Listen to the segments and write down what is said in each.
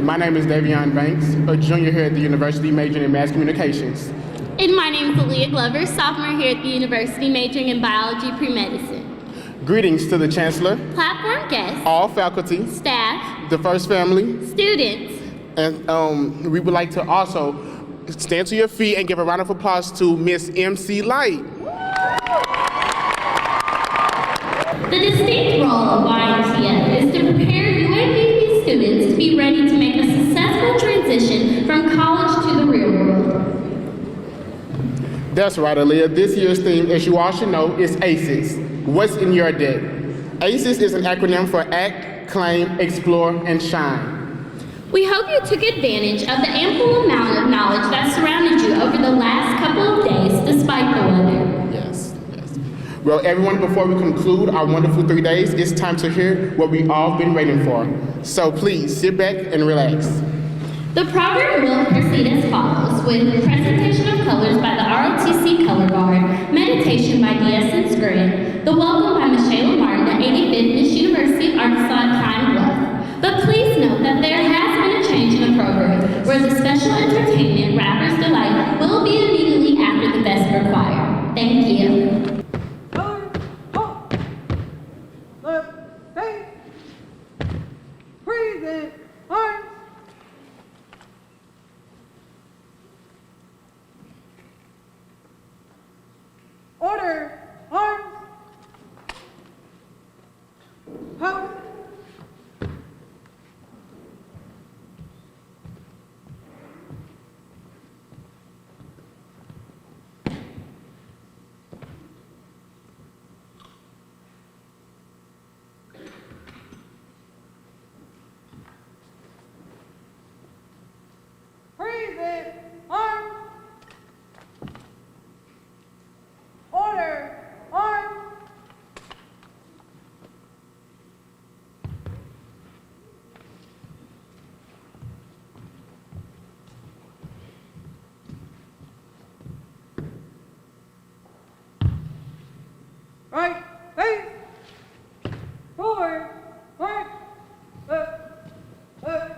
My name is Davion Banks, a junior here at the university majoring in mass communications. And my name is Aaliyah Glover, sophomore here at the university majoring in biology pre-medicine. Greetings to the Chancellor, Platform guests, all faculty, staff, the First Family, students. And we would like to also stand to your feet and give a round of applause to Miss MC Lyte. The distinct role of YMTF is to prepare UAPB students to be ready to make a successful transition from college to the real world. That's right, Aaliyah. This year's theme, as you all should know, is ACES. What's in your debt? ACES is an acronym for Act, Claim, Explore, and Shine. We hope you took advantage of the ample amount of knowledge that surrounded you over the last couple of days, despite the weather. Yes. Well, everyone, before we conclude our wonderful 3 days, it's time to hear what we've all been waiting for. So please, sit back and relax. The program will proceed as follows, with presentation of colors by the ROTC Color Guard, meditation by D.S. Grant, the welcome by Ms. Shelley Martin, the 85th Miss University of Arkansas at Pine Bluff. But please note that there has been a change in the program, where the special entertainment, Rapper's Delight, will be immediately after the Vesper Choir. Thank you. Order, arms, pose. Freeze it, arms. Order, arms. Right, face, forward, right, left, right.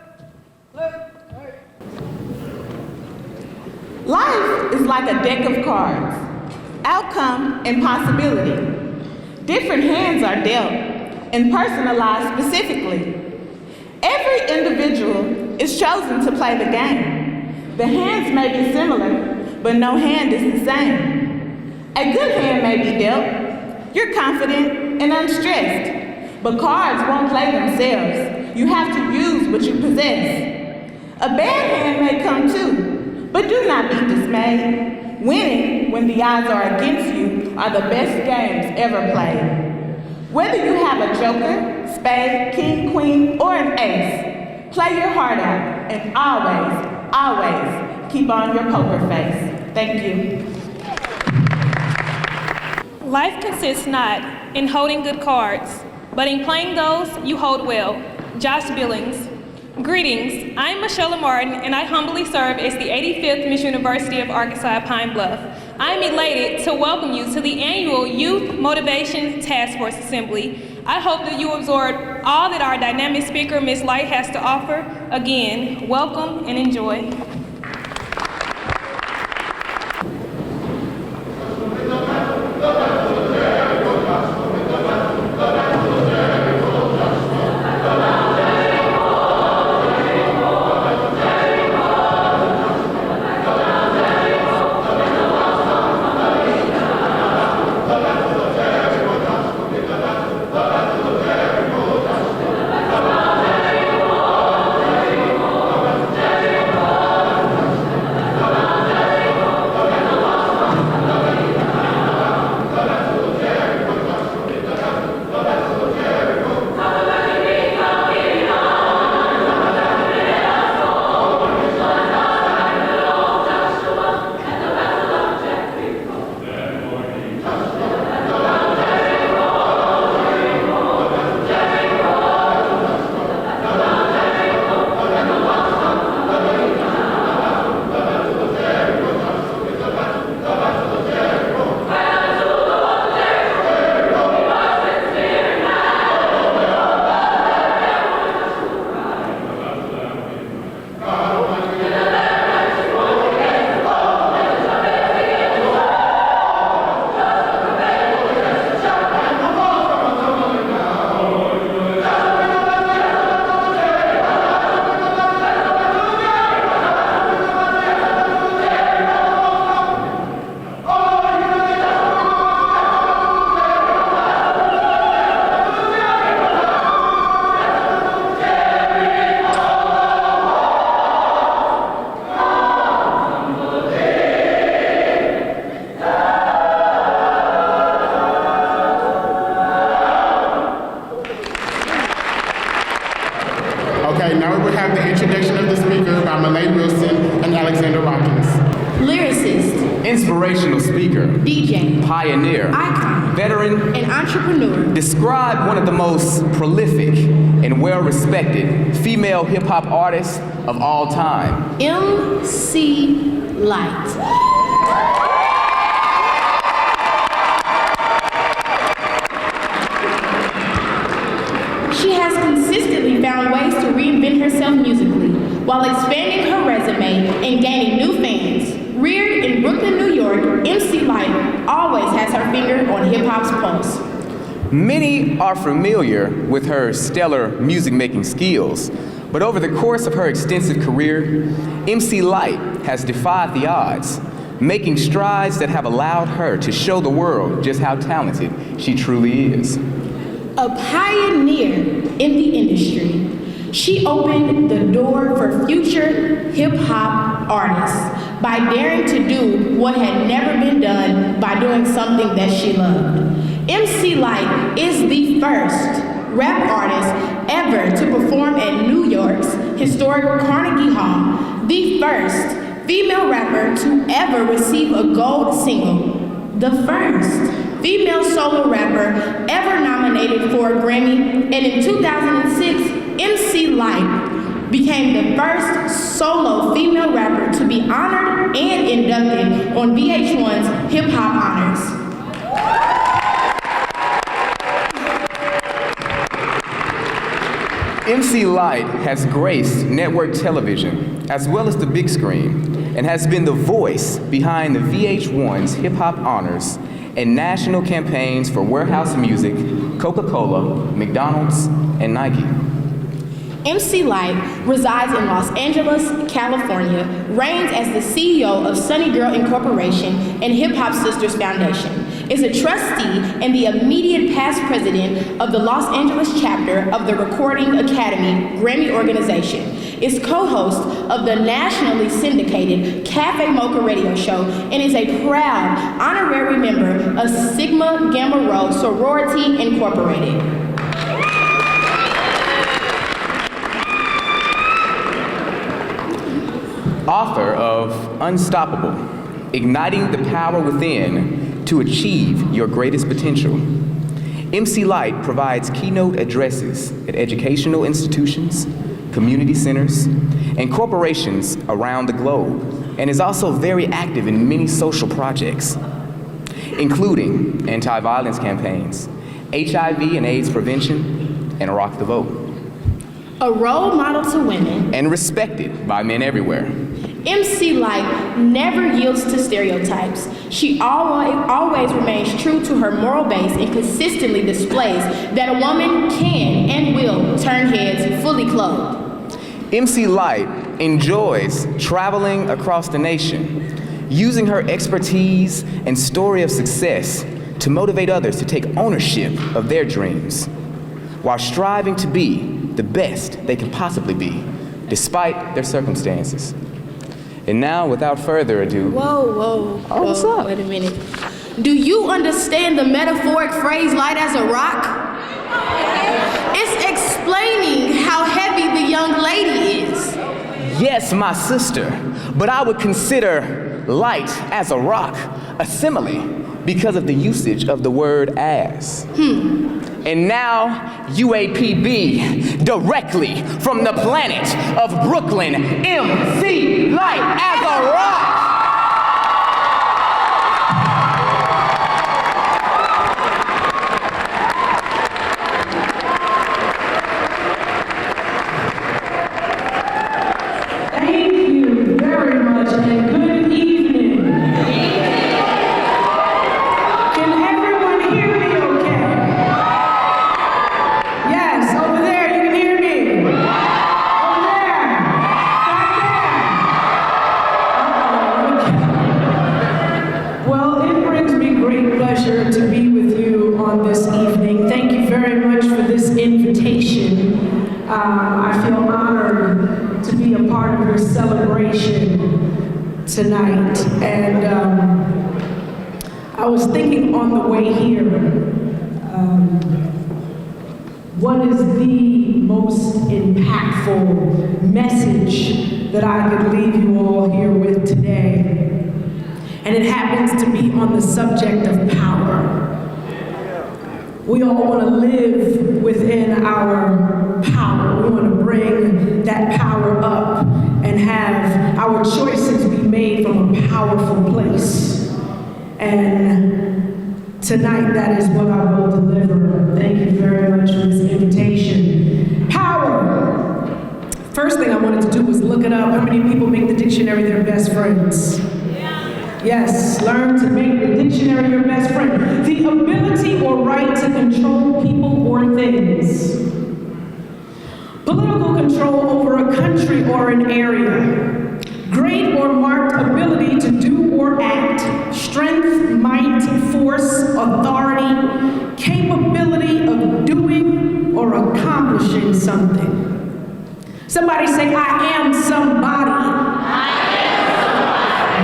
Life is like a deck of cards. Outcome and possibility. Different hands are dealt and personalized specifically. Every individual is chosen to play the game. The hands may be similar, but no hand is the same. A good hand may be dealt. You're confident and unstressed, but cards won't play themselves. You have to use what you possess. A bad hand may come too, but do not be dismayed. Winning when the odds are against you are the best games ever played. Whether you have a joker, spade, king, queen, or an ace, play your heart out and always keep on your poker face. Thank you. Life consists not in holding good cards, but in playing those you hold well. Josh Billings. Greetings, I'm Michelle Martin, and I humbly serve as the 85th Miss University of Arkansas at Pine Bluff. I'm elated to welcome you to the annual Youth Motivation Task Force Assembly. I hope that you absorb all that our dynamic speaker, Ms. Lyte, has to offer. Again, welcome and enjoy. have the introduction of the speaker by Malay Wilson and Alexander Watkins. Lyricist, Inspirational speaker, DJ, pioneer, icon, veteran, and entrepreneur. describe one of the most prolific and well-respected female hip-hop artists of all time. MC Lyte. She has consistently found ways to reinvent herself musically while expanding her resume and gaining new fans. Reared in Brooklyn, New York, MC Lyte always has her finger on hip-hop's pulse. Many are familiar with her stellar music-making skills, but over the course of her extensive career, MC Lyte has defied the odds, making strides that have allowed her to show the world just how talented she truly is. A pioneer in the industry, she opened the door for future hip-hop artists by daring to do what had never been done by doing something that she loved. MC Lyte is the first rap artist ever to perform at New York's historic Carnegie Hall, the first female rapper to ever receive a gold single, the first female solo rapper ever nominated for a Grammy, and in 2006, MC Lyte became the first solo female rapper to be honored and inducted on VH1's Hip Hop Honors. MC Lyte has graced network television as well as the big screen and has been the voice behind the VH1's Hip Hop Honors and national campaigns for Warehouse Music, Coca-Cola, McDonald's, and Nike. MC Lyte resides in Los Angeles, California, reigns as the CEO of Sunny Girl Incorporation and Hip Hop Sisters Foundation, is a trustee and the immediate past president of the Los Angeles chapter of the Recording Academy Grammy organization, is co-host of the nationally syndicated Cafe Mocha radio show, and is a proud honorary member of Sigma Gamma Rho Sorority Incorporated. Author of Unstoppable, Igniting the Power Within to Achieve Your Greatest Potential. MC Lyte provides keynote addresses at educational institutions, community centers, and corporations around the globe, and is also very active in many social projects, including anti-violence campaigns, HIV and AIDS prevention, and Rock the Vote. A role model to women, and respected by men everywhere. MC Lyte never yields to stereotypes. She always remains true to her moral base and consistently displays that a woman can and will turn heads fully clothed. MC Lyte enjoys traveling across the nation, using her expertise and story of success to motivate others to take ownership of their dreams, while striving to be the best they can possibly be, despite their circumstances. And now, without further ado... Whoa. What's up? Wait a minute. Do you understand the metaphoric phrase light as a rock? It's explaining how heavy the young lady is. Yes, my sister, but I would consider light as a rock a simile because of the usage of the word as. And now, UAPB, directly from the planet of Brooklyn, MC Lyte as a rock! Thank you very much, and good evening. Can everyone hear me okay? Yes, over there, you can hear me. Over there, back there. Well, it brings me great pleasure to be with you on this evening. Thank you very much for this invitation. I feel honored to be a part of your celebration tonight. And I was thinking on the way here, what is the most impactful message that I could leave you all here with today. And it happens to be on the subject of power. We all want to live within our power. We want to bring that power up and have our choices be made from a powerful place. And tonight, that is what I will deliver. Thank you very much for this invitation. Power. First thing I wanted to do was look it up. How many people make the dictionary their best friends? Yes, learn to make the dictionary your best friend. The ability or right to control people or things. Political control over a country or an area. Great or marked ability to do or act. Strength, might, force, authority, capability of doing or accomplishing something. Somebody say, I am somebody.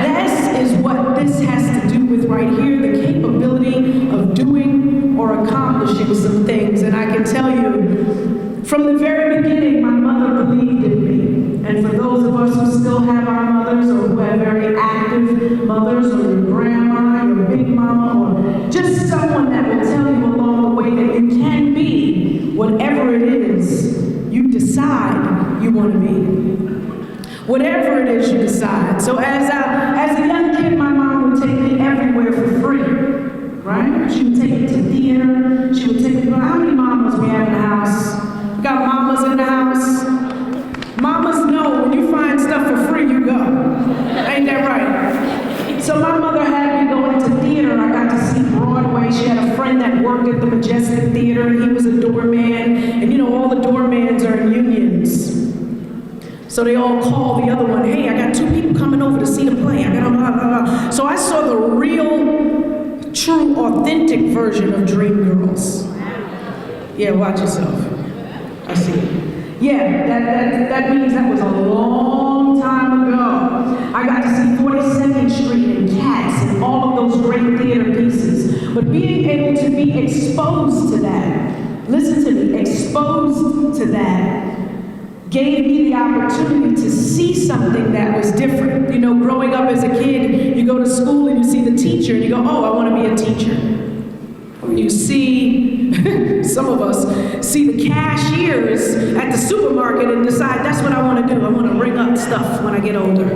This is what this has to do with right here, the capability of doing or accomplishing some things. And I can tell you, from the very beginning, my mother believed in me. And for those of us who still have our mothers, or who have very active mothers, or your grandma, your big mama, or just someone that will tell you along the way that you can be whatever it is you decide you want to be. Whatever it is you decide. So as a young kid, my mom would take me everywhere for free, right? She would take me to theater. She would take me, how many mamas we have in the house? We got mamas in the house. Mamas know when you find stuff for free, you go. Ain't that right? So my mother had me going to theater. I got to see Broadway. She had a friend that worked at the Majestic Theater. He was a doorman. And you know, all the doormans are in unions. So they all call the other one, hey, I got 2 people coming over to see the play. I got blah, blah, blah. So I saw the real, true, authentic version of Dreamgirls. Yeah, watch yourself. I see. Yeah, that means that was a long time ago. I got to see 42nd Street and Cats and all of those great theater pieces. But being able to be exposed to that, listen to me, exposed to that, gave me the opportunity to see something that was different. You know, growing up as a kid, you go to school and you see the teacher and you go, oh, I want to be a teacher. Or you see, some of us see the cashiers at the supermarket and decide that's what I want to do. I want to ring up stuff when I get older.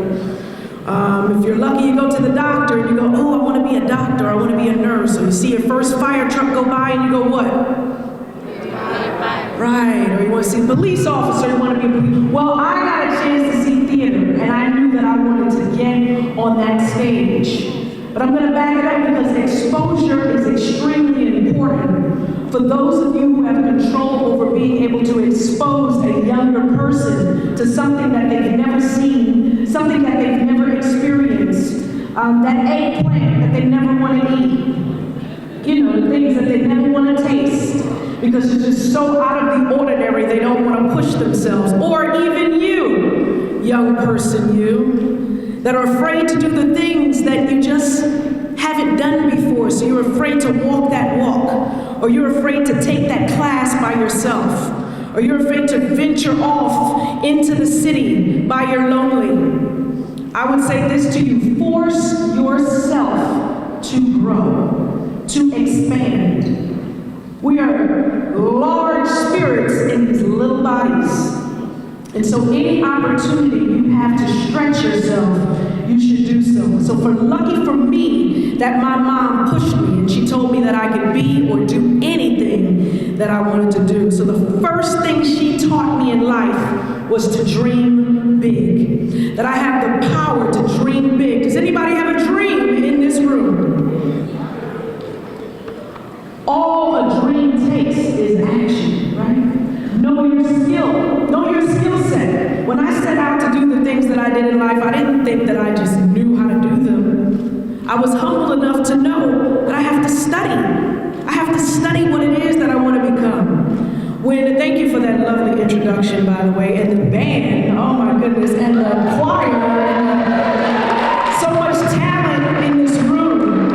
If you're lucky, you go to the doctor and you go, oh, I want to be a doctor, I want to be a nurse. Or you see your first fire truck go by and you go, what? Right, or you want to see a police officer, you want to be a police. Well, I got a chance to see theater, and I knew that I wanted to get on that stage. But I'm going to back it up because exposure is extremely important for those of you who have control over being able to expose a younger person to something that they've never seen, something that they've never experienced, that eggplant that they never want to eat, you know, the things that they never want to taste. Because it's just so out of the ordinary, they don't want to push themselves. Or even you, young person, you, that are afraid to do the things that you just haven't done before. So you're afraid to walk that walk. Or you're afraid to take that class by yourself. Or you're afraid to venture off into the city by your lonely. I would say this to you, force yourself to grow, to expand. We are large spirits in these little bodies. And so any opportunity you have to stretch yourself, you should do so. So lucky for me that my mom pushed me and she told me that I could be or do anything that I wanted to do. So the first thing she taught me in life was to dream big. That I have the power to dream big. Does anybody have a dream in this room? All a dream takes is action, right? Know your skill. Know your skill set. When I set out to do the things that I did in life, I didn't think that I just knew how to do them. I was humble enough to know that I have to study. I have to study what it is that I want to become. Thank you for that lovely introduction, by the way, and the band, oh my goodness, and the choir, and so much talent in this room.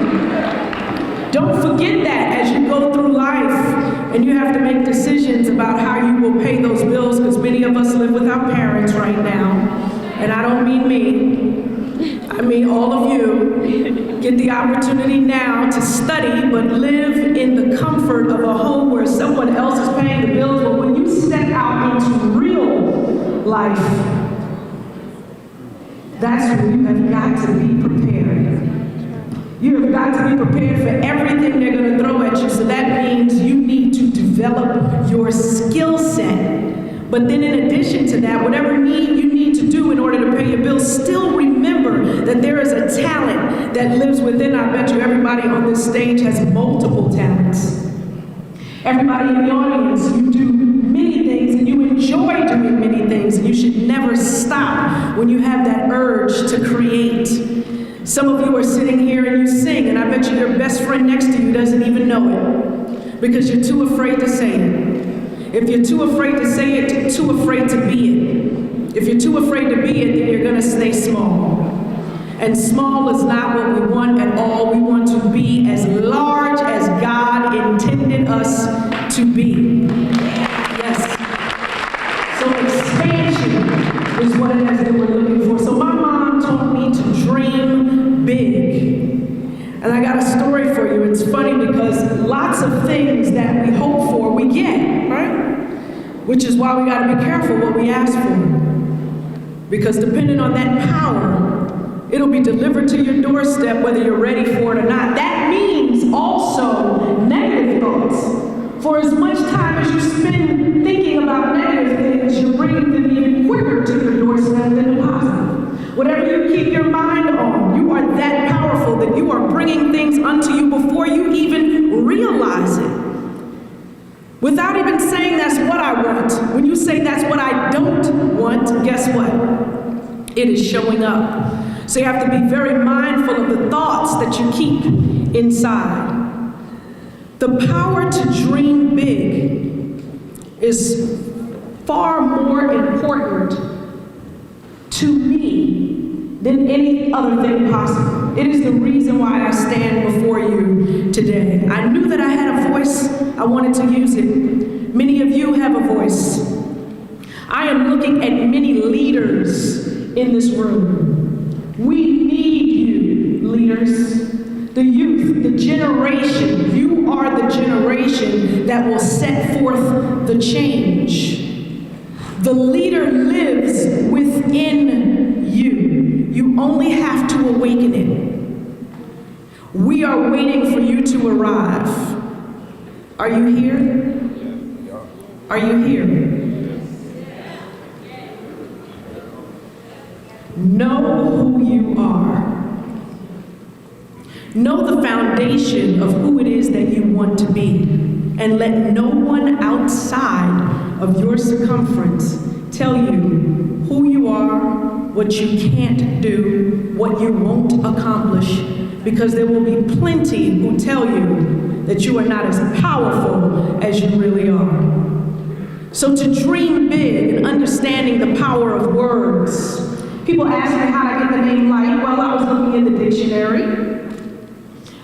Don't forget that as you go through life and you have to make decisions about how you will pay those our parents right now, and I don't mean me, I mean all of you, get the opportunity now to study but live in the comfort of a home where someone else is paying the bills. But when you step out into real life, that's when you have got to be prepared. You have got to be prepared for everything they're going to throw at you. So that means you need to develop your skill set. But then in addition to that, whatever you need to do in order to pay your bills, still remember that there is a talent that lives within. I bet you everybody on this stage has multiple talents. Everybody in the audience, you do many things and you enjoy doing many things. And you should never stop when you have that urge to create. Some of you are sitting here and you sing, and I bet you your best friend next to you doesn't even know it because you're too afraid to say it. If you're too afraid to say it, you're too afraid to be it. If you're too afraid to be it, then you're going to stay small. And small is not what we want at all. We want to be as large as God intended us to be. Yes. So expansion is what it is that we're looking for. So my mom taught me to dream big. And I got a story for you. It's funny because lots of things that we hope for, we get, right? Which is why we got to be careful what we ask for. Because depending on that power, it'll be delivered to your doorstep whether you're ready for it or not. That means also negative thoughts. For as much time as you spend thinking about negative things, you're bringing them even quicker to your doorstep than the positive. Whatever you keep your mind on, you are that powerful that you are bringing things unto you before you even realize it. Without even saying that's what I want. When you say that's what I don't want, guess what? It is showing up. So you have to be very mindful of the thoughts that you keep inside. The power to dream big is far more important to me than any other thing possible. It is the reason why I stand before you today. I knew that I had a voice. I wanted to use it. Many of you have a voice. I am looking at many leaders in this room. We need you, leaders. The youth, the generation. You are the generation that will set forth the change. The leader lives within you. You only have to awaken it. We are waiting for you to arrive. Are you here? Are you here? Know who you are. Know the foundation of who it is that you want to be. And let no one outside of your circumference tell you who you are, what you can't do, what you won't accomplish. Because there will be plenty who tell you that you are not as powerful as you really are. So to dream big and understanding the power of words. People ask me how I get the name Lyte. Well, I was looking in the dictionary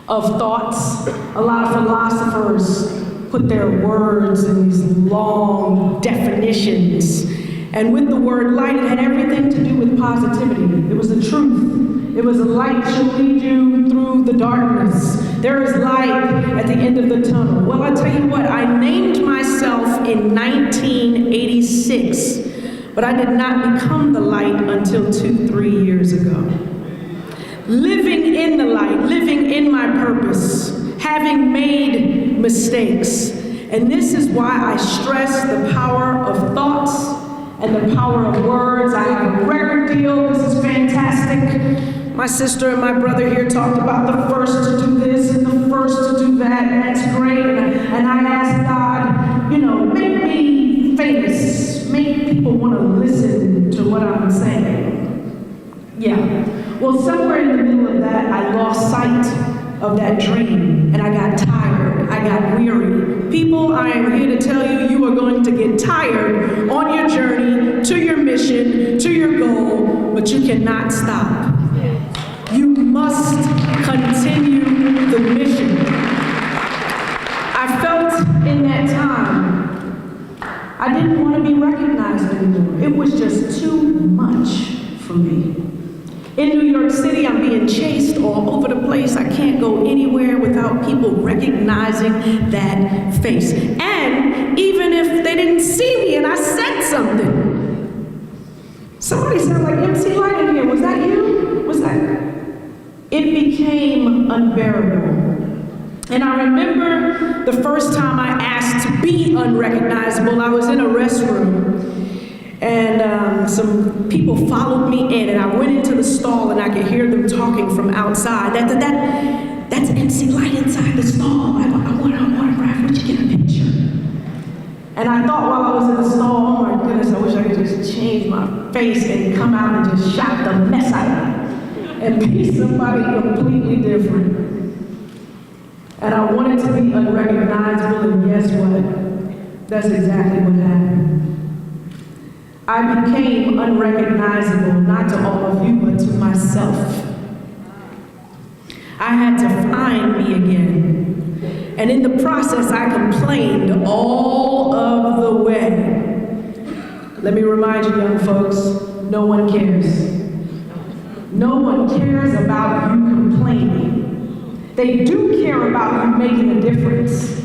of thoughts. A lot of philosophers put their words in these long definitions. And with the word light, it had everything to do with positivity. It was the truth. It was a light shall lead you through the darkness. There is light at the end of the tunnel. Well, I tell you what, I named myself in 1986. But I did not become the light until 2-3 years ago. Living in the light, living in my purpose, having made mistakes. And this is why I stress the power of thoughts and the power of words. I have a record deal. This is fantastic. My sister and my brother here talked about the first to do this and the first to do that. And that's great. And I asked God, make me famous. Make people want to listen to what I'm saying. Yeah. Well, somewhere in the middle of that, I lost sight of that dream, and I got tired. I got weary. People, I am here to tell you, you are going to get tired on your journey to your mission, to your goal, but you cannot stop. You must continue the mission. I felt in that time I didn't want to be recognized anymore. It was just too much for me. In New York City, I'm being chased all over the place. I can't go anywhere without people recognizing that face. And even if they didn't see me and I said something, somebody sounded like MC Lyte in here. Was that you? Was that? It became unbearable. And I remember the first time I asked to be unrecognizable, I was in a restroom. And some people followed me in, and I went into the stall, and I could hear them talking from outside. That's MC Lyte inside the stall. I want an autograph. Would you get a picture? And I thought while I was in the stall, oh my goodness, I wish I could just change my face and come out and just shock the mess out of me and be somebody completely different. And I wanted to be unrecognizable, and guess what? That's exactly what happened. I became unrecognizable, not to all of you, but to myself. I had to find me again. And in the process, I complained all of the way. Let me remind you, young folks, no one cares. No one cares about you complaining. They do care about you making a difference.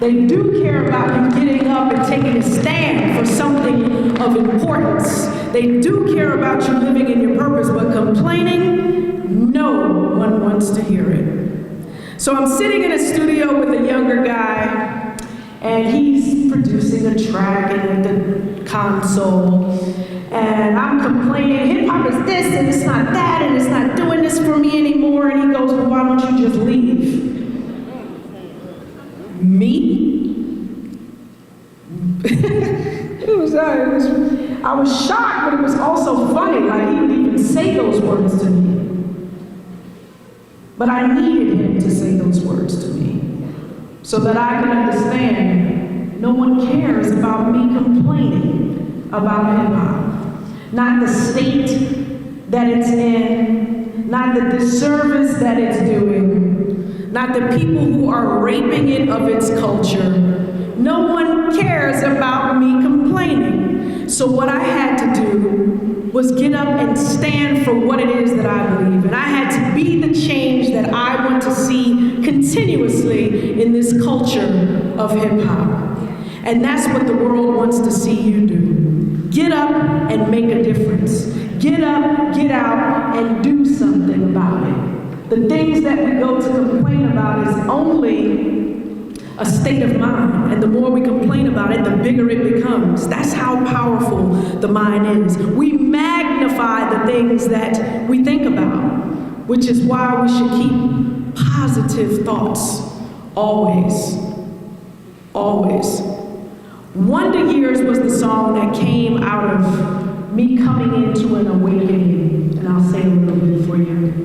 They do care about you getting up and taking a stand for something of importance. They do care about you living in your purpose, but complaining, no one wants to hear it. So I'm sitting in a studio with a younger guy, and he's producing a track at the console, and I'm complaining, hip hop is this, and it's not that, and it's not doing this for me anymore, and he goes, well, why don't you just leave? Me? I was shocked, but it was also funny. Like, he didn't even say those words to me. But I needed him to say those words to me so that I can understand no one cares about me complaining about hip hop. Not the state that it's in, not the disservice that it's doing, not the people who are raping it of its culture. No one cares about me complaining. So what I had to do was get up and stand for what it is that I believe. And I had to be the change that I want to see continuously in this culture of hip hop. And that's what the world wants to see you do. Get up and make a difference. Get up, get out, and do something about it. The things that we go to complain about is only a state of mind, and the more we complain about it, the bigger it becomes. That's how powerful the mind is. We magnify the things that we think about, which is why we should keep positive thoughts always. Always. Wonder Years was the song that came out of me coming into an awakening, and I'll say a little bit for you.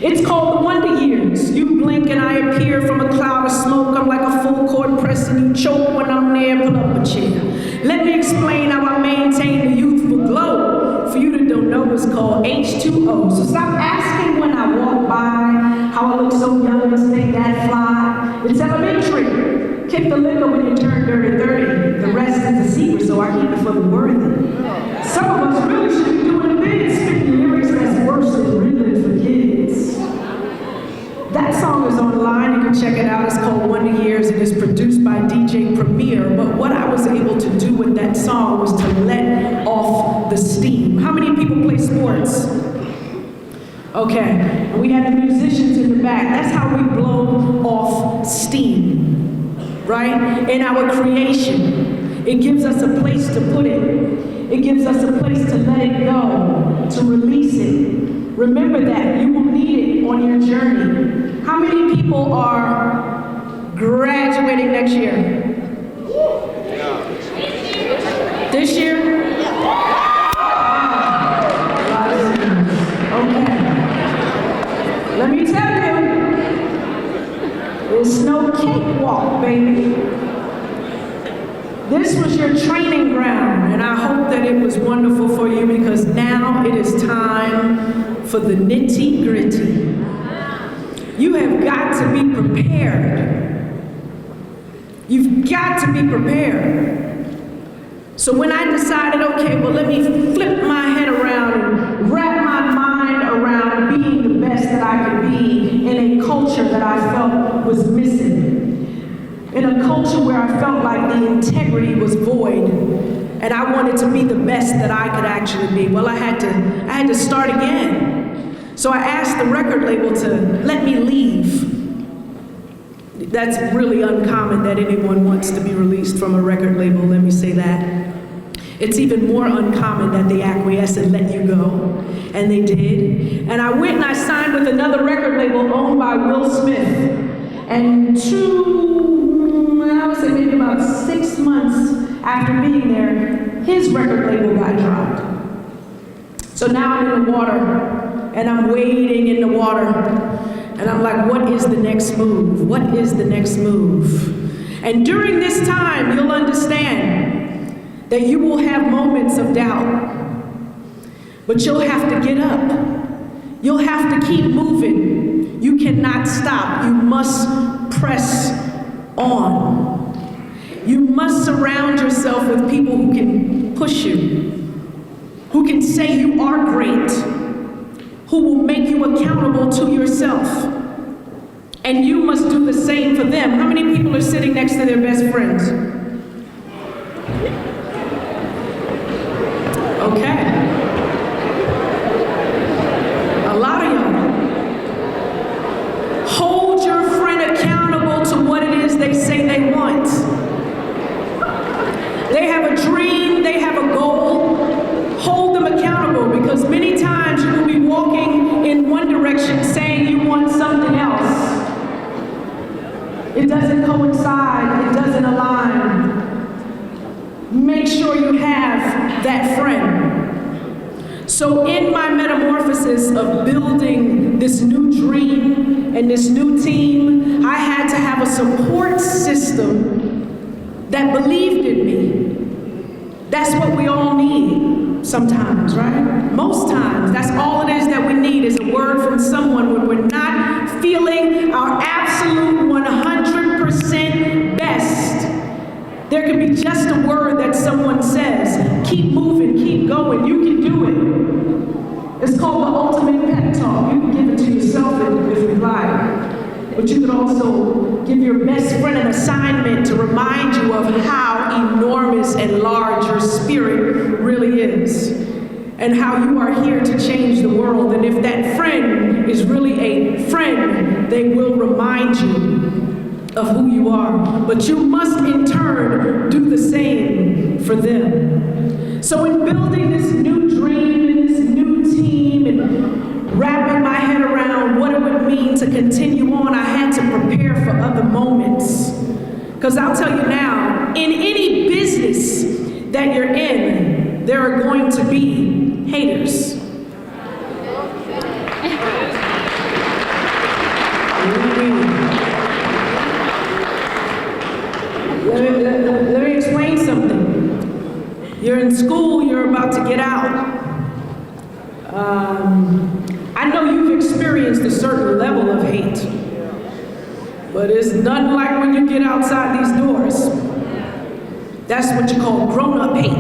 It's called The Wonder Years. You blink and I appear from a cloud of smoke. I'm like a full court press and you choke when I'm there. Pull up a chair. Let me explain how I maintain the youthful glow. For you that don't know, it's called H2O. So stop asking when I walk by how I look so young and stay that fly. It's elementary. Kick the liquor when you turn dirty 30. The rest is a secret, so I keep it for the worthy. Some of us really should be doing a bit, spitting lyrics that's worse than riddling for kids. That song is online, you can check it out. It's called Wonder Years and it's produced by DJ Premier. But what I was able to do with that song was to let off the steam. How many people play sports? Okay, and we have the musicians in the back. That's how we blow off steam, right? In our creation. It gives us a place to put it. It gives us a place to let it go, to release it. Remember that. You will need it on your journey. How many people are graduating next year? This year? Okay. Let me tell you, it's no cakewalk, baby. This was your training ground, and I hope that it was wonderful for you because now it is time for the nitty-gritty. You have got to be prepared. You've got to be prepared. So when I decided, okay, well, let me flip my head around and wrap my mind around being the best that I could be in a culture that I felt was missing, in a culture where I felt like the integrity was void, and I wanted to be the best that I could actually be. Well, I had to start again. So I asked the record label to let me leave. That's really uncommon that anyone wants to be released from a record label, let me say that. It's even more uncommon that they acquiesce and let you go, and they did. And I went and I signed with another record label owned by Will Smith. And I would say maybe about 6 months after being there, his record label got dropped. So now I'm in the water, and I'm wading in the water, and I'm like, what is the next move? What is the next move? And during this time, you'll understand that you will have moments of doubt, but you'll have to get up. You'll have to keep moving. You cannot stop. You must press on. You must surround yourself with people who can push you, who can say you are great, who will make you accountable to yourself. And you must do the same for them. How many people are sitting next to their best friends? Okay. A lot of y'all. Hold your friend accountable to what it is they say they want. They have a dream, they have a goal. Hold them accountable, because many times you will be walking in one direction saying you want something else. It doesn't coincide, it doesn't align. Make sure you have that friend. So in my metamorphosis of building this new dream and this new team, I had to have a support system that believed in me. That's what we all need sometimes, right? Most times, that's all it is that we need, is a word from someone when we're not feeling our absolute 100% best. There can be just a word that someone says, keep moving, keep going, you can do it. It's called the ultimate pep talk. You can give it to yourself if you like. But you can also give your best friend an assignment to remind you of how enormous and large your spirit really is, and how you are here to change the world. And if that friend is really a friend, they will remind you of who you are. But you must in turn do the same for them. So in building this new dream and this new team and wrapping my head around what it would mean to continue on, I had to prepare for other moments. Because I'll tell you now, in any business that you're in, there are going to be haters. Let me explain something. You're in school, you're about to get out. I know you've experienced a certain level of hate, but it's nothing like when you get outside these doors. That's what you call grown-up hate.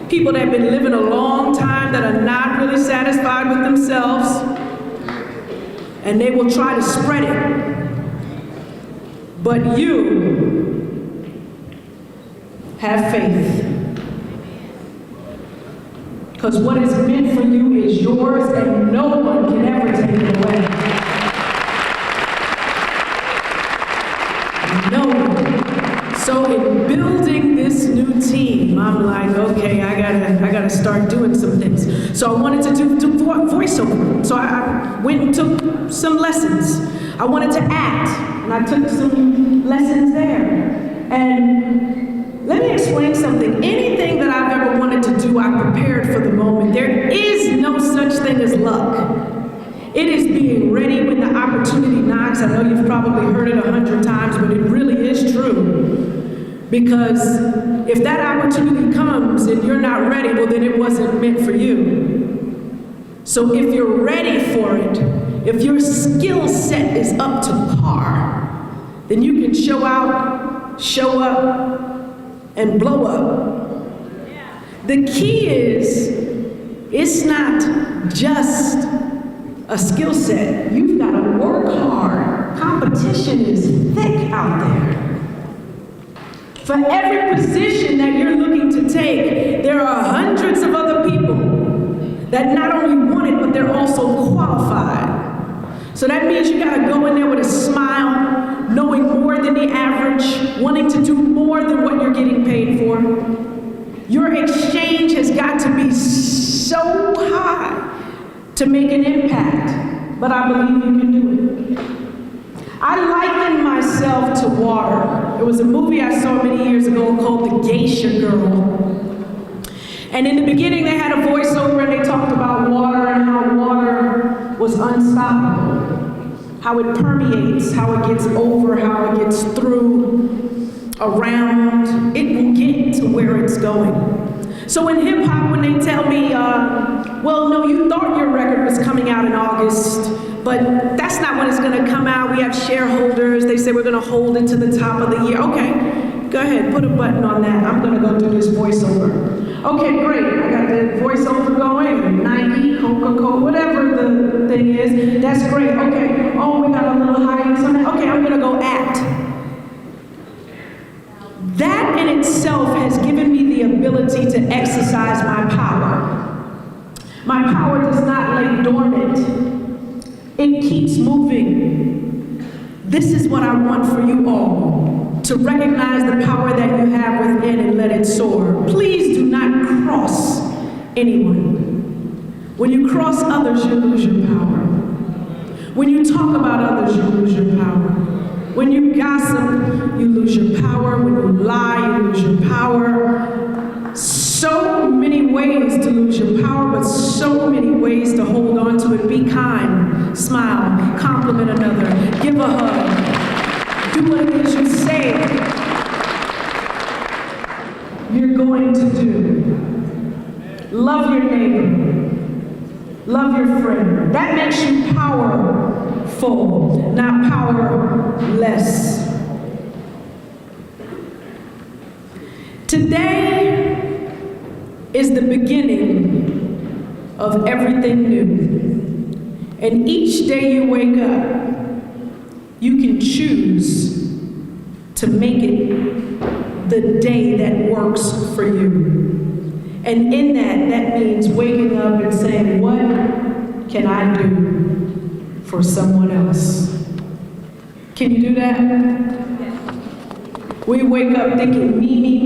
People that have been living a long time that are not really satisfied with themselves, and they will try to spread it. But you have faith. Because what is meant for you is yours, and no one can ever take it away. No one. So in building this new team, I'm like, okay, I gotta start doing some things. So I wanted to do voiceover. So I went and took some lessons. I wanted to act, and I took some lessons there. And let me explain something. Anything that I've ever wanted to do, I prepared for the moment. There is no such thing as luck. It is being ready when the opportunity knocks. I know you've probably heard it 100 times, but it really is true. Because if that opportunity comes and you're not ready, well, then it wasn't meant for you. So if you're ready for it, if your skill set is up to par, then you can show out, show up, and blow up. The key is, it's not just a skill set. You've got to work hard. Competition is thick out there. For every position that you're looking to take, there are hundreds of other people that not only want it, but they're also qualified. So that means you gotta go in there with a smile, knowing more than the average, wanting to do more than what you're getting paid for. Your exchange has got to be so high to make an impact, but I believe you can do it. I liken myself to water. There was a movie I saw many years ago called The Geisha Girl. And in the beginning they had a voiceover and they talked about water and how water was unstoppable, how it permeates, how it gets over, how it gets through, around. It will get to where it's going. So in hip hop, when they tell me, well, no, you thought your record was coming out in August, but that's not when it's gonna come out. We have shareholders. They say we're gonna hold it to the top of the year. Okay, go ahead, put a button on that. I'm gonna go do this voiceover. Okay, great, I got the voiceover going, Nike, Coca-Cola, whatever the thing is. That's great, okay. Oh, we got a little hiatus on that. Okay, I'm gonna go act. That in itself has given me the ability to exercise my power. My power does not lay dormant. It keeps moving. This is what I want for you all, to recognize the power that you have within and let it soar. Please do not cross anyone. When you cross others, you lose your power. When you talk about others, you lose your power. When you gossip, you lose your power. When you lie, you lose your power. So many ways to lose your power, but so many ways to hold on to it. Be kind, smile, compliment another, give a hug, do what it is you say you're going to do. Love your neighbor, love your friend. That makes you powerful, not powerless. Today is the beginning of everything new. And each day you wake up, you can choose to make it the day that works for you. And in that means waking up and saying, what can I do for someone else? Can you do that? We wake up thinking, me.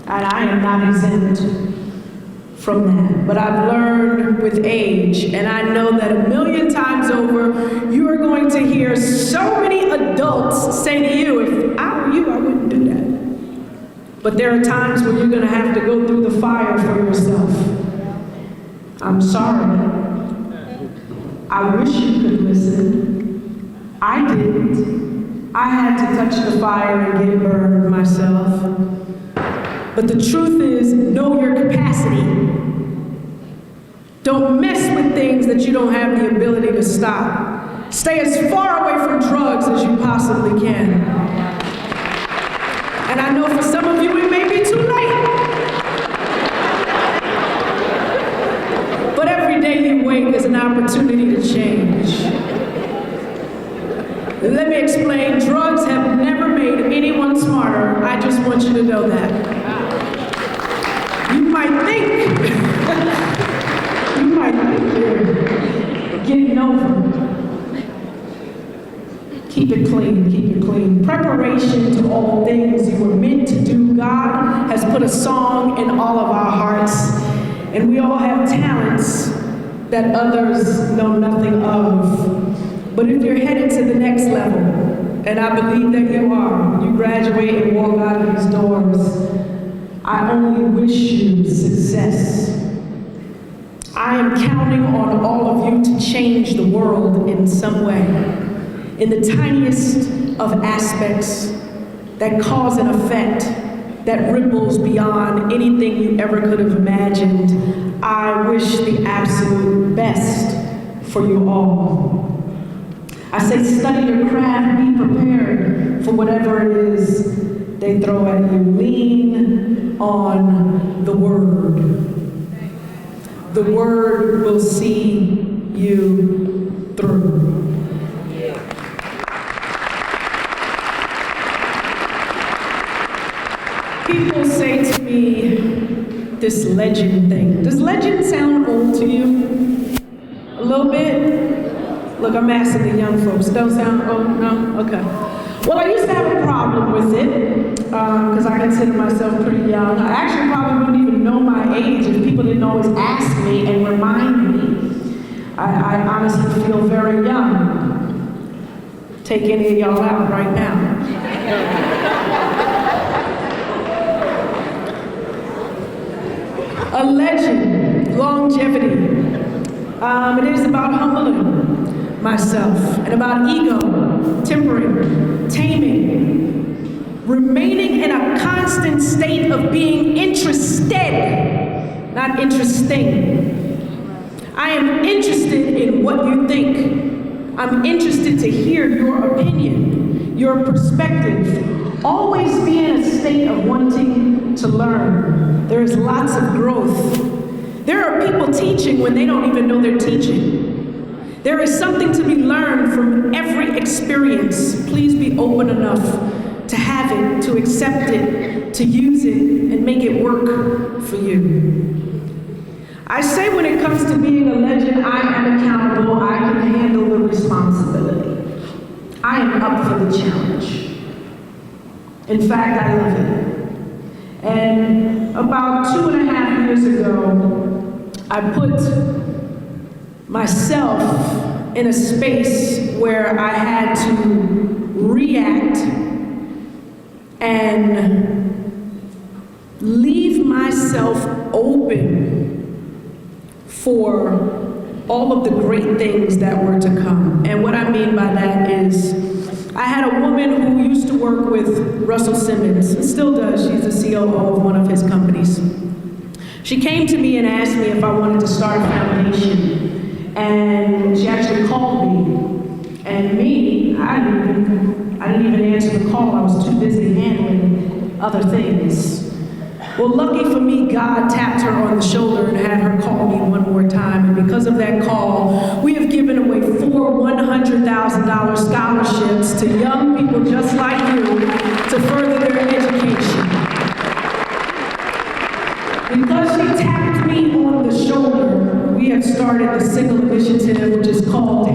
And I am not exempt from that. But I've learned with age, and I know that 1,000,000 times over, you are going to hear so many adults say to you, if I were you, I wouldn't do that. But there are times when you're gonna have to go through the fire for yourself. I'm sorry. I wish you could listen. I didn't. I had to touch the fire and get burned myself. But the truth is, know your capacity. Don't mess with things that you don't have the ability to stop. Stay as far away from drugs as you possibly can. And I know for some of you it may be too late. But every day you wake is an opportunity to change. Let me explain, drugs have never made anyone smarter. I just want you to know that. You might think you're getting over. Keep it clean, keep it clean. Preparation to all things you were meant to do. God has put a song in all of our hearts, and we all have talents that others know nothing of. But if you're headed to the next level, and I believe that you are, you graduate and walk out of these doors, I only wish you success. I am counting on all of you to change the world in some way, in the tiniest of aspects that cause an effect that ripples beyond anything you ever could have imagined. I wish the absolute best for you all. I say study your craft, be prepared for whatever it is they throw at you. Lean on the Word. The Word will see you through. People say to me, this legend thing. Does legend sound old to you? A little bit? Look, I'm asking the young folks. Don't sound old? No? Okay. Well, I used to have a problem with it because I consider myself pretty young. I actually probably wouldn't even know my age if people didn't always ask me and remind me. I honestly feel very young. Take any of y'all out right now. A legend, longevity. It is about humbling myself and about ego, tempering, taming, remaining in a constant state of being interested, not interesting. I am interested in what you think. I'm interested to hear your opinion, your perspective. Always be in a state of wanting to learn. There is lots of growth. There are people teaching when they don't even know they're teaching. There is something to be learned from every experience. Please be open enough to have it, to accept it, to use it, and make it work for you. I say when it comes to being a legend, I am accountable. I can handle the responsibility. I am up for the challenge. In fact, I love it. And about 2.5 years ago, I put myself in a space where I had to react and leave myself open for all of the great things that were to come. And what I mean by that is, I had a woman who used to work with Russell Simmons, and still does. She's the COO of one of his companies. She came to me and asked me if I wanted to start a foundation. And she actually called me. And me, I didn't even answer the call. I was too busy handling other things. Well, lucky for me, God tapped her on the shoulder and had her call me one more time. And because of that call, we have given away 4 $100,000 scholarships to young people just like you to further their education. Because she tapped me on the shoulder, we have started the single initiative, which is called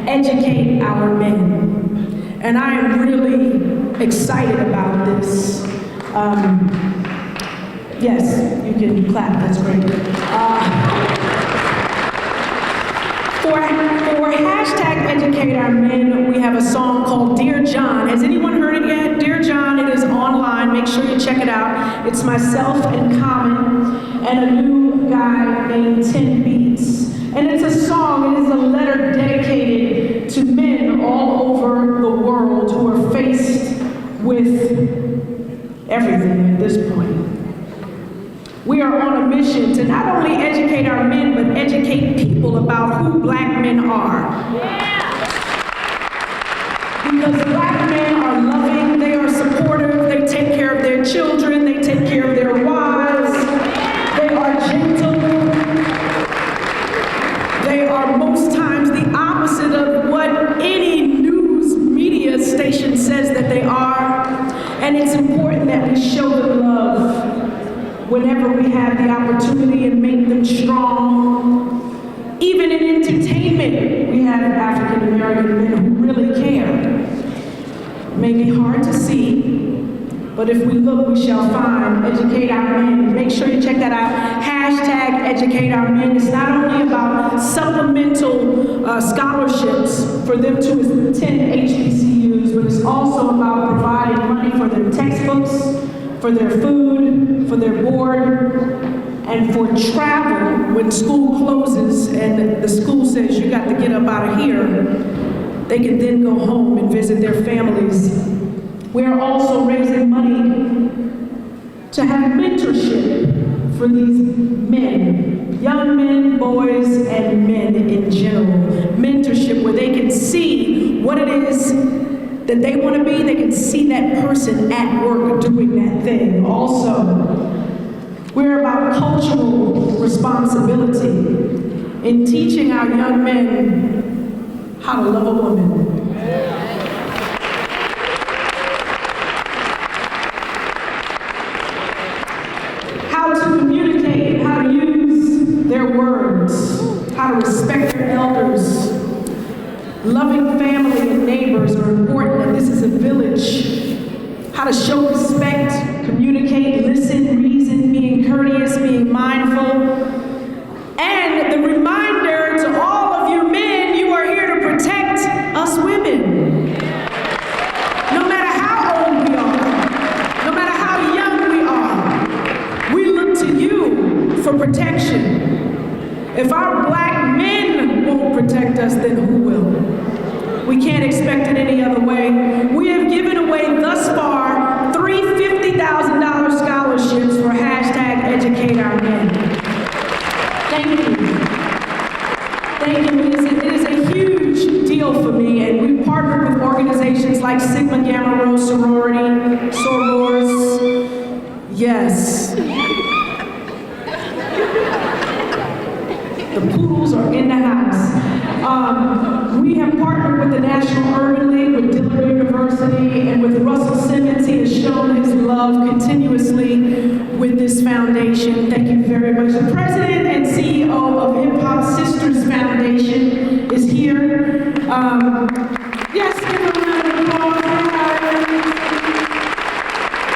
#Educate Our Men. And I am really excited about this. Yes, you can clap, that's great. For #Educate Our Men, we have a song called Dear John. Has anyone heard it yet? Dear John, it is online, make sure you check it out. It's myself and Common and a new guy named 10 Beats. And it's a song, it is a letter dedicated to men all over the world who are faced with everything at this point. We are on a mission to not only educate our men, but educate people about who black men are. Because black men are loving, they are supportive, they take care of their children, they take care of their wives, they are gentle. They are most times the opposite of what any news media station says that they are. And it's important that we show them love whenever we have the opportunity and make them strong. Even in entertainment, we have African American men who really care. It may be hard to see, but if we look, we shall find. Educate Our Men. Make sure you check that out. #Educate Our Men. It's not only about supplemental scholarships for them to attend HBCUs, but it's also about providing money for their textbooks, for their food, for their board, and for travel when school closes and the school says you got to get up out of here. They can then go home and visit their families. We are also raising money to have mentorship for these men, young men, boys, and men in general. Mentorship where they can see what it is that they want to be, they can see that person at work doing that thing. Also, we're about cultural responsibility in teaching our young men how to love a woman. How to communicate, how to use their words, how to respect their elders. Loving family and neighbors are important, and this is a village. How to show respect, communicate, listen, reason, being courteous, being mindful. And the reminder to all of you men, you are here to protect us women. No matter how old we are, no matter how young we are, we look to you for protection. If our black men won't protect us, then who will? We can't expect it any other way. We have given away thus far 3 $50,000 scholarships for #Educate Our Men. Thank you. Thank you. It is a huge deal for me, and we've partnered with organizations like Sigma Gamma Rho Sorority, Sorors. Yes. The poodles are in the house. We have partnered with the National Urban League, with Dillard University, and with Russell Simmons. He has shown his love continuously with this foundation. Thank you very much. The president and CEO of Hip Hop Sisters Foundation is here. Yes, give a round of applause.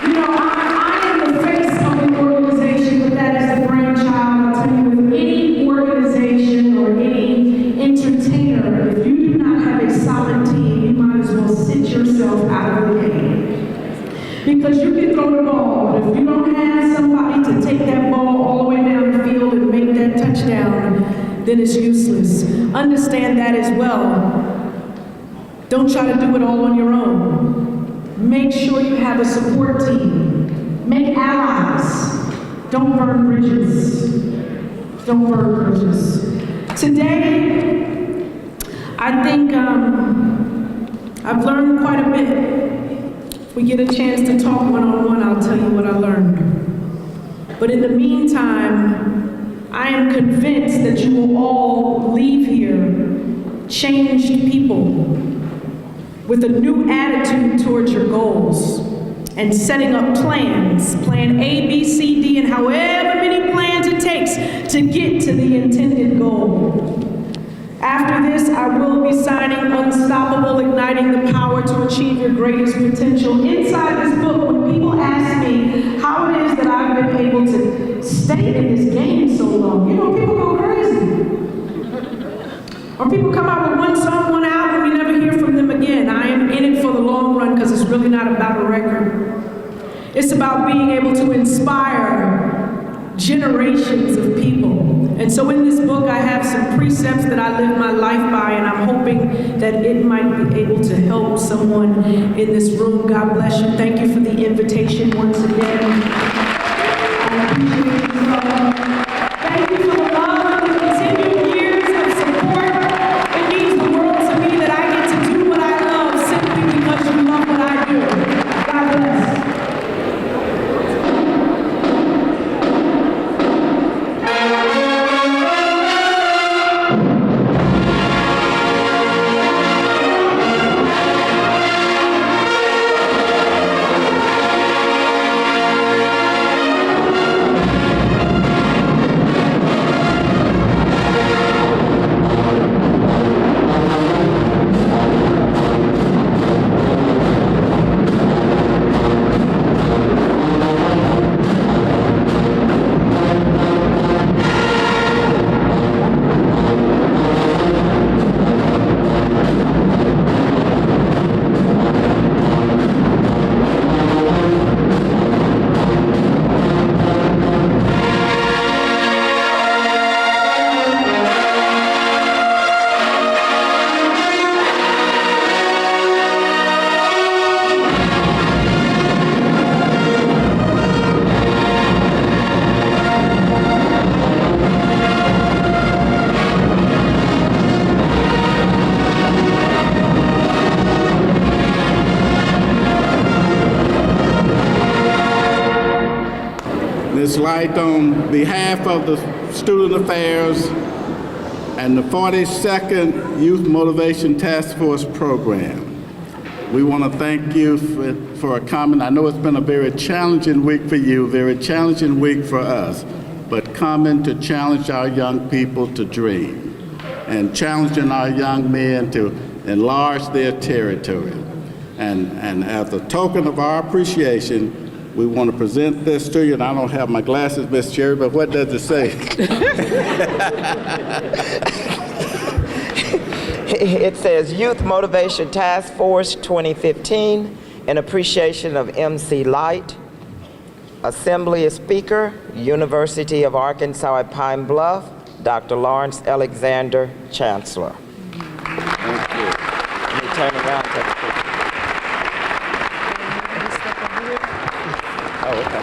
You know, I am the face of the organization, but that is the brainchild. I'll tell you, with any organization or any entertainer, if you do not have a solid team, you might as well sit yourself out of the game. Because you can throw the ball, but if you don't have somebody to take that ball all the way down the field and make that touchdown, then it's useless. Understand that as well. Don't try to do it all on your own. Make sure you have a support team. Make allies. Don't burn bridges. Don't burn bridges. Today, I think I've learned quite a bit. If we get a chance to talk one-on-one, I'll tell you what I learned. But in the meantime, I am convinced that you will all leave here changed people with a new attitude towards your goals and setting up plans, plan A, B, C, D, and however many plans it takes to get to the intended goal. After this, I will be signing Unstoppable, Igniting the Power to Achieve Your Greatest Potential. Inside this book, when people ask me how it is that I've been able to stay in this game so long, you know, people go crazy. Or people come out with one song, one album, we never hear from them again. I am in it for the long run because it's really not about a record. It's about being able to inspire generations of people. And so in this book, I have some precepts that I live my life by, and I'm hoping that it might be able to help someone in this room. God bless you. Thank you for the invitation once again. I appreciate you so. Thank you for the love and the continued years of support. It means the world to me that I get to do what I love simply because you love what I do. God bless. Lyte, on behalf of the Student Affairs and the 42nd Youth Motivation Task Force Program, we want to thank you for coming. I know it's been a very challenging week for you, very challenging week for us, but coming to challenge our young people to dream and challenging our young men to enlarge their territory. And as a token of our appreciation, we want to present this to you, and I don't have my glasses, Miss Cherry, but what does it say? It says Youth Motivation Task Force 2015 in appreciation of MC Lyte, Assembly Speaker, University of Arkansas at Pine Bluff, Dr. Lawrence Alexander, Chancellor. Thank you. Let me turn around, take a picture. Oh, okay.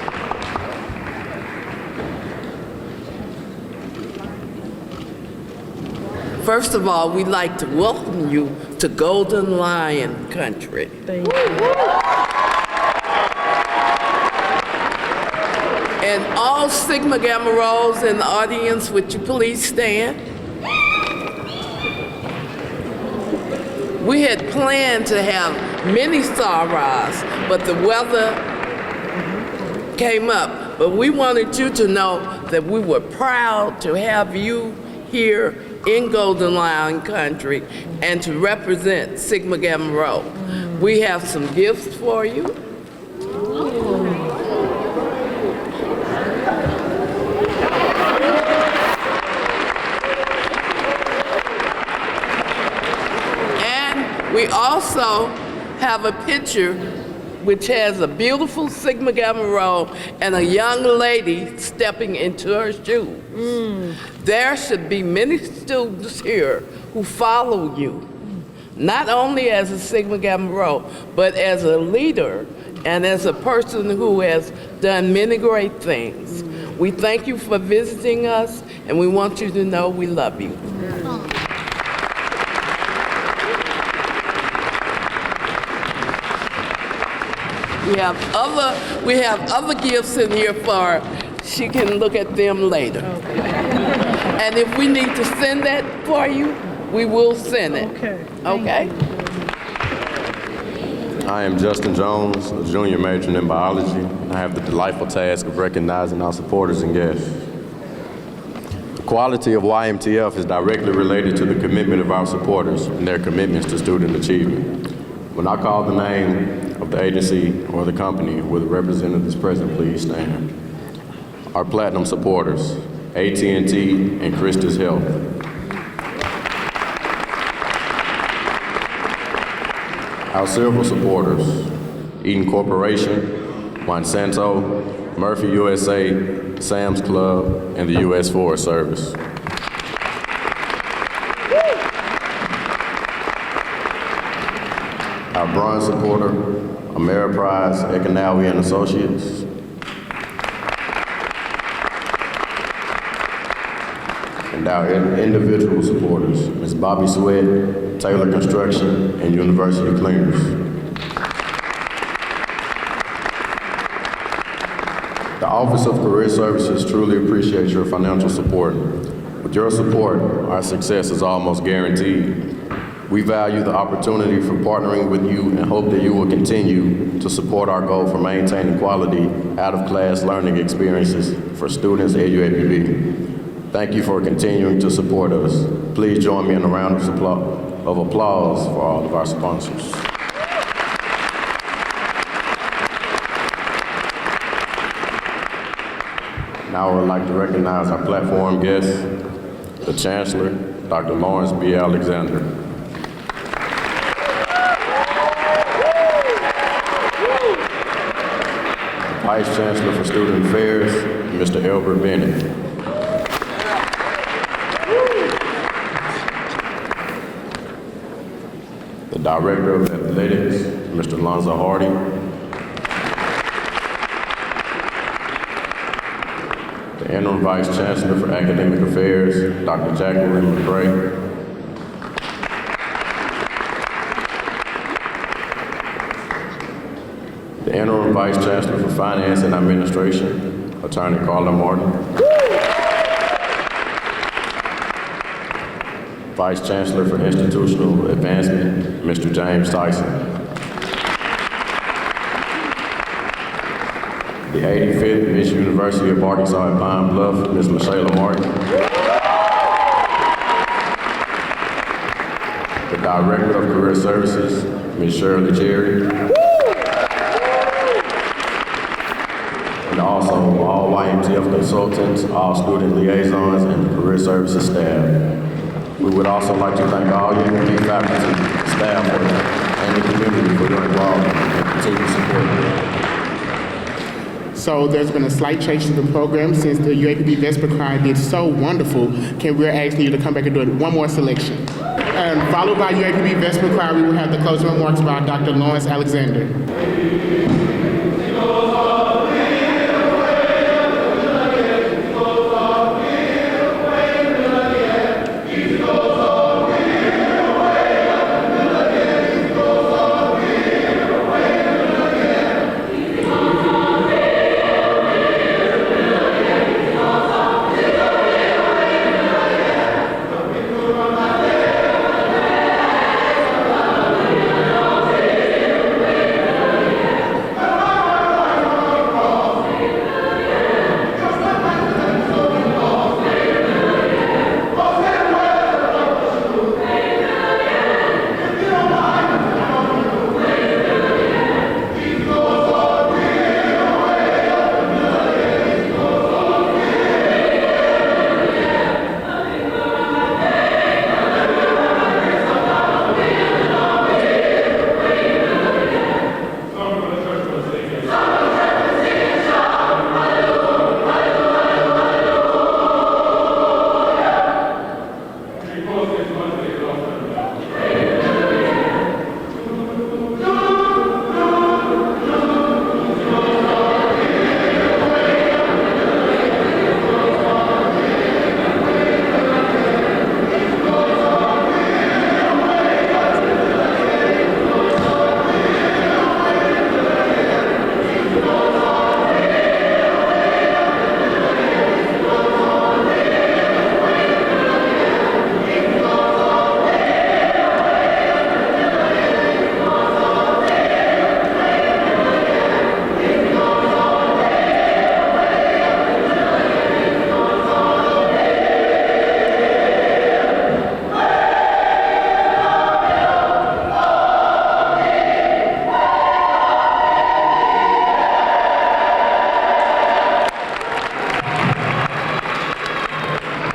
First of all, we'd like to welcome you to Golden Lion Country. Thank you. And all Sigma Gamma Rhos in the audience, would you please stand? We had planned to have many sorors, but the weather came up. But we wanted you to know that we were proud to have you here in Golden Lion Country and to represent Sigma Gamma Rho. We have some gifts for you. And we also have a picture which has a beautiful Sigma Gamma Rho and a young lady stepping into her shoes. There should be many students here who follow you, not only as a Sigma Gamma Rho, but as a leader and as a person who has done many great things. We thank you for visiting us, and we want you to know we love you. We have other gifts in here for her. She can look at them later. And if we need to send that for you, we will send it. Okay? I am Justin Jones, a junior majoring in biology. I have the delightful task of recognizing our supporters and guests. The quality of YMTF is directly related to the commitment of our supporters and their commitments to student achievement. When I call the name of the agency or the company where the representative is present, please stand. Our platinum supporters, AT&T and Christus Health. Our silver supporters, Eaton Corporation, Monsanto, Murphy USA, Sam's Club, and the U.S. Forest Service. Our bronze supporter, Ameriprise, Ekanawi and Associates. And our individual supporters, Ms. Bobby Sweat, Taylor Construction, and University Cleaners. The Office of Career Services truly appreciates your financial support. With your support, our success is almost guaranteed. We value the opportunity for partnering with you and hope that you will continue to support our goal for maintaining quality out-of-class learning experiences for students at UAPB. Thank you for continuing to support us. Please join me in a round of applause for all of our sponsors. Now I would like to recognize our platform guests, the Chancellor, Dr. Lawrence B. Alexander. Vice Chancellor for Student Affairs, Mr. Elbert Bennett. The Director of Athletics, Mr. Lonzo Hardy. The Interim Vice Chancellor for Academic Affairs, Dr. Jacqueline McRae. The Interim Vice Chancellor for Finance and Administration, Attorney Carla Martin. Vice Chancellor for Institutional Advancement, Mr. James Tyson. The 85th Miss University of Arkansas at Pine Bluff, Ms. Michelle Martin. The Director of Career Services, Ms. Shelley Jerry. And also all YMTF consultants, all student liaisons, and the Career Services staff. We would also like to thank all YMTF faculty, staff, and the community for your involvement and continued support. So there's been a slight change to the program since the UAPB Vesper Choir did so wonderful. We're asking you to come back and do one more selection. And followed by UAPB Vesper Choir, we will have the closing remarks by Dr. Lawrence Alexander.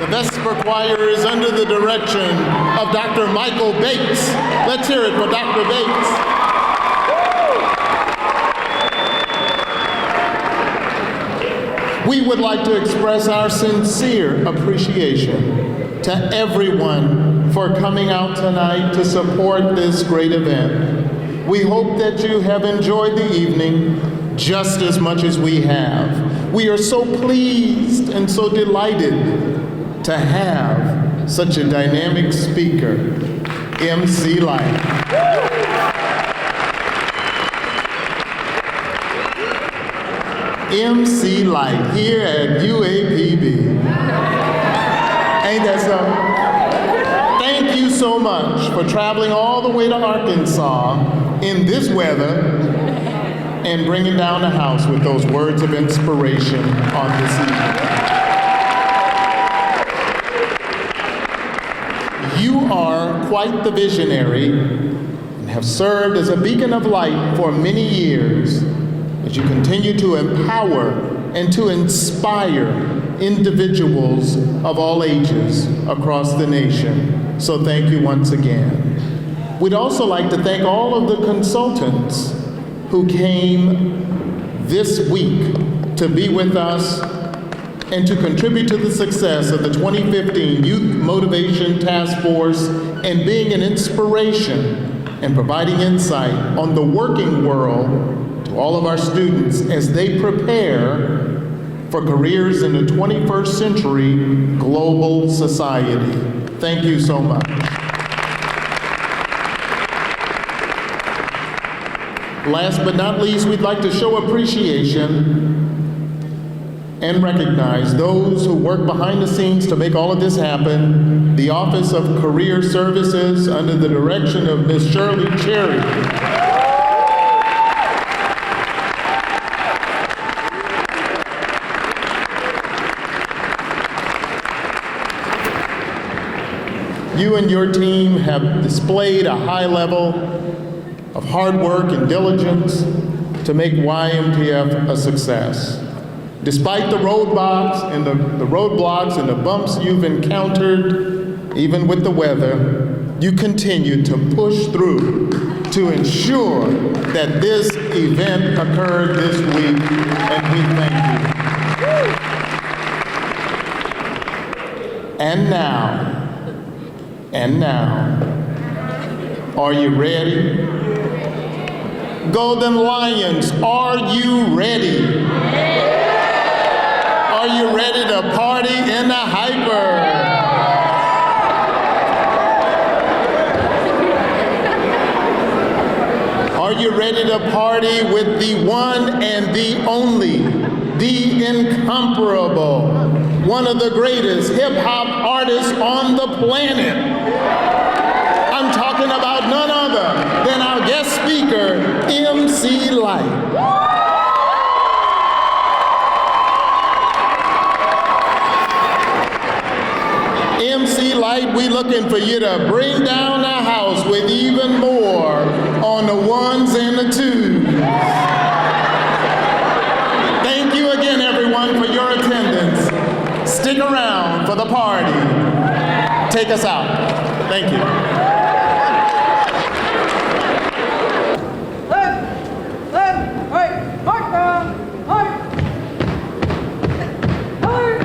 Vesper Choir is under the direction of Dr. Michael Bates. Let's hear it for Dr. Bates. We would like to express our sincere appreciation to everyone for coming out tonight to support this great event. We hope that you have enjoyed the evening just as much as we have. We are so pleased and so delighted to have such a dynamic speaker, MC Lyte. MC Lyte here at UAPB. Ain't that something? Thank you so much for traveling all the way to Arkansas in this weather and bringing down the house with those words of inspiration on this evening. You are quite the visionary and have served as a beacon of light for many years as you continue to empower and to inspire individuals of all ages across the nation. So thank you once again. We'd also like to thank all of the consultants who came this week to be with us and to contribute to the success of the 2015 Youth Motivation Task Force and being an inspiration and providing insight on the working world to all of our students as they prepare for careers in the 21st century global society. Thank you so much. Last but not least, we'd like to show appreciation and recognize those who work behind the scenes to make all of this happen. The Office of Career Services, under the direction of Ms. Shelley Cherry. You and your team have displayed a high level of hard work and diligence to make YMTF a success. Despite the roadblocks and the bumps you've encountered, even with the weather, you continue to push through to ensure that this event occurred this week, and we thank you. And now, are you ready? Golden Lions, are you ready? Are you ready to party in the hyper? Are you ready to party with the one and the only, the incomparable, one of the greatest hip-hop artists on the planet? I'm talking about none other than our guest speaker, MC Lyte. MC Lyte, we looking for you to bring down the house with even more on the ones and the twos. Thank you again, everyone, for your attendance. Stick around for the party. Take us out. Thank you. Left, right, mark down, mark. Color,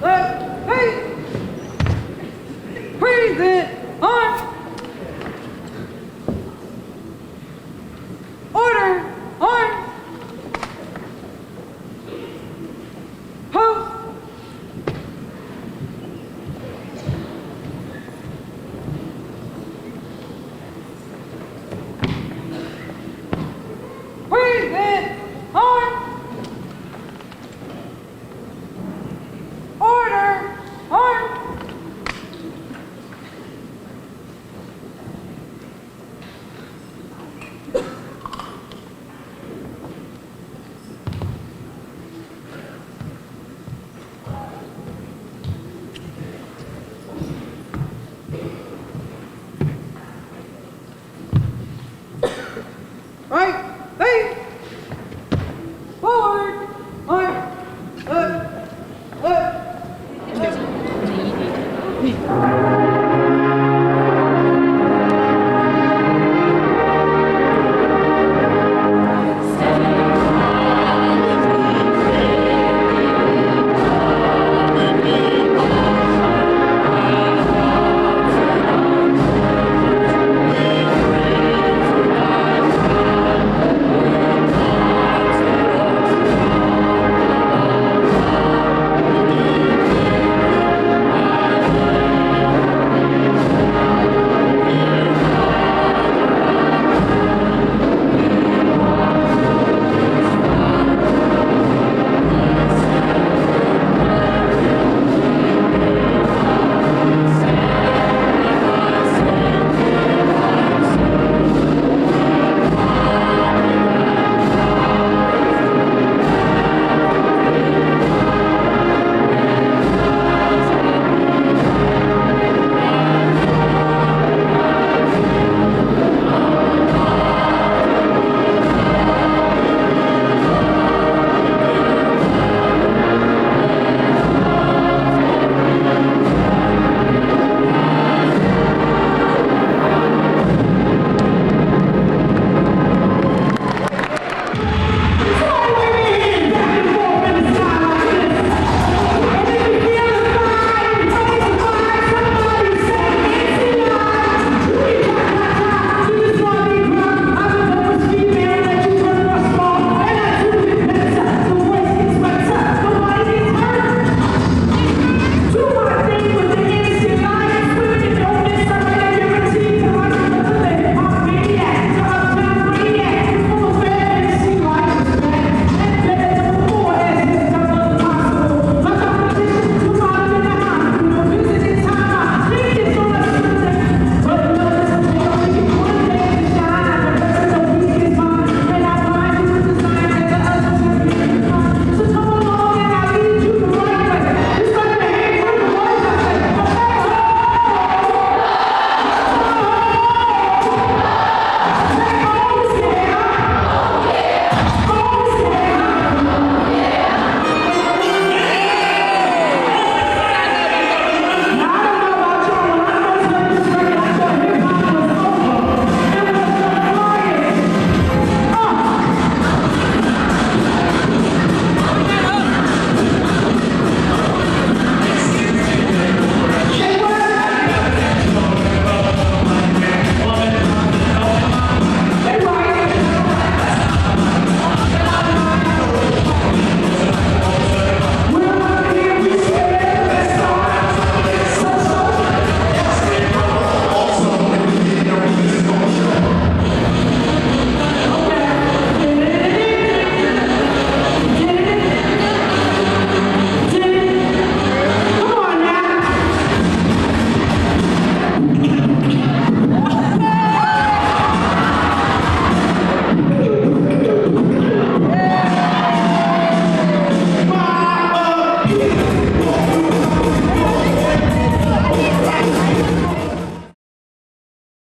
left, right. Present, on. Order, on. Post. Present, on. Order, on. Right, face, forward, on, left, left.